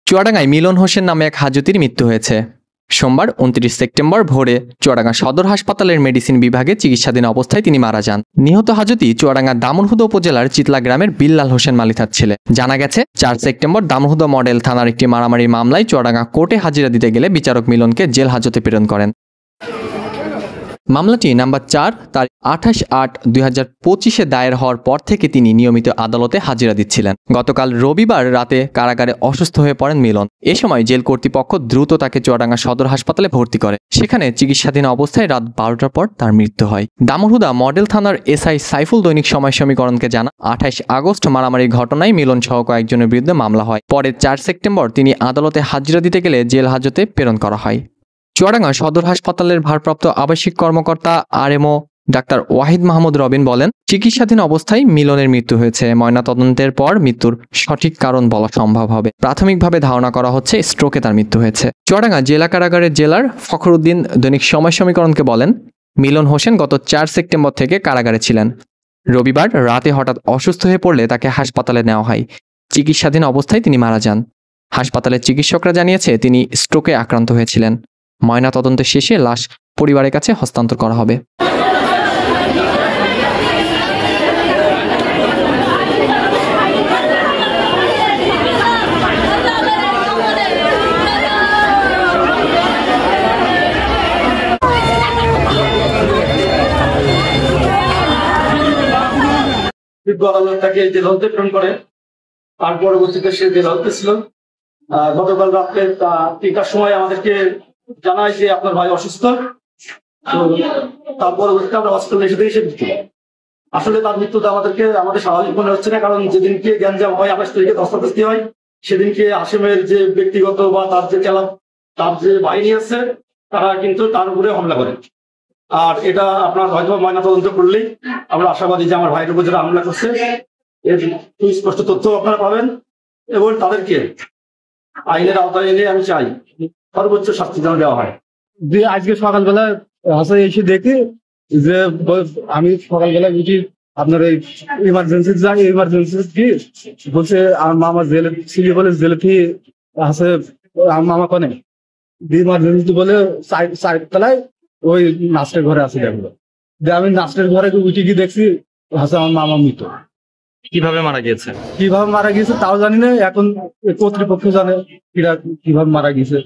চুয়াডাঙ্গায় মিলন হোসেন নামে এক হাজতির মৃত্যু হয়েছে। সোমবার ২৯ সেপ্টেম্বর ভোরে চুয়াডাঙ্গা সদর হাসপাতালের মেডিসিন বিভাগে চিকিৎসাধীন অবস্থায় তিনি মারা যান। নিহত হাজতি চুয়াডাঙ্গা দামনহুদা উপজেলার চিতলা গ্রামের বিল্লাল হোসেন মালিথার ছেলে। জানা গেছে ৪ সেপ্টেম্বর দামনহুদা মডেল থানার একটি মারামারি মামলায় চুয়াডাঙ্গা কোর্টে হাজিরা দিতে গেলে বিচারক মিলনকে জেল হাজতে প্রেরণ করেন। মামলাটি নাম্বার ৪ তারিখ ২৮/৮/২০২৫ দায়ের হওয়ার পর থেকে তিনি নিয়মিত আদালতে হাজিরা দিচ্ছিলেন। গতকাল রবিবার রাতে কারাগারে অসুস্থ হয়ে পড়েন মিলন। এ সময় জেল কর্তৃপক্ষ দ্রুত তাকে চুয়াডাঙ্গা সদর হাসপাতালে ভর্তি করে। সেখানে চিকিৎসাধীন অবস্থায় রাত ১২টার পর তার মৃত্যু হয়। দামনহুদা মডেল থানার এসআই সাইফুল দৈনিক সময় সমীকরণকে জানা, ২৮ আগস্ট মারামারির ঘটনায় মিলন সহ কয়েকজনের বিরুদ্ধে মামলা হয়। পরে ৪ সেপ্টেম্বর তিনি আদালতে হাজিরা দিতে গেলে জেল হাজতে প্রেরণ করা হয়। চুয়াডাঙ্গা সদর হাসপাতালের ভারপ্রাপ্ত আবাসিক কর্মকর্তা আরএমও ডাক্তার ওয়াহিদ মাহমুদ রবিন বলেন, চিকিৎসাধীন অবস্থায় মিলনের মৃত্যু হয়েছে। ময়নাতদন্তের পর মৃত্যুর সঠিক কারণ বলা সম্ভব হবে। প্রাথমিকভাবে ধারণা করা হচ্ছে স্ট্রোকে তার মৃত্যু হয়েছে। চুয়াডাঙ্গা জেলা কারাগারের জেলার ফখরুদ্দিন দৈনিক সময় সমীকরণকে বলেন, মিলন হোসেন গত ৪ সেপ্টেম্বর থেকে কারাগারে ছিলেন। রবিবার রাতে হঠাৎ অসুস্থ হয়ে পড়লে তাকে হাসপাতালে নেওয়া হয়। চিকিৎসাধীন অবস্থায় তিনি মারা যান। হাসপাতালের চিকিৎসকরা জানিয়েছে তিনি স্ট্রোকে আক্রান্ত হয়েছিলেন। ময়নাতদন্ত শেষে লাশ পরিবারের কাছে হস্তান্তর করা হবে। তাকে জেল হাজতে প্রেরণ করে। তার পরবর্তীতে সে জেল হাজতে ছিল। গতকাল রাত্রে ৩টার সময় আমাদেরকে জানায় যে আপনার ভাই অসুস্থ। তো তার পরবর্তীতে আমরা হসপিটালে এসে দেখি সে মৃত্যু। আসলে তার মৃত্যুটা আমাদের স্বাভাবিক মনে হচ্ছে না, কারণ যেদিনকে গ্যাঞ্জাম হয়, ২৮ তারিখে ধস্তাধস্তি হয়, সেদিনকে হাশেমের যে ব্যক্তিগত বা তার যে বাহিনী আছে তারা কিন্তু তার উপরে হামলা করে। আর এটা আপনার হয়তো ময়নাতদন্ত করলেই আমরা আশাবাদী যে আমার ভাইয়ের উপর যারা হামলা করছে এর সুস্পষ্ট তথ্য আপনারা পাবেন এবং তাদেরকে আইনের আওতায় এনে আমি চাই সর্বোচ্চ শাস্তি যেন দেওয়া হয়। যে আজকে সকালবেলা হাসান এসে দেখি যে আমি সকালবেলা উঠি আপনার এই ইমার্জেন্সি যাই, ইমার্জেন্সি কি বলছে আমার মামা জেলে ছিল বলে জেলে থেকে হাসে মামা কনে ইমার্জেন্সি বলে সাইড তলায় ওই নাস্টের ঘরে আছে দেখলো। যে আমি নাস্টের ঘরে উঠে গিয়ে দেখছি হাসে আমার মামা মৃত। কিভাবে মারা গিয়েছে তাও জানি না, এখন কর্তৃপক্ষ জানে কিভাবে মারা গিয়েছে।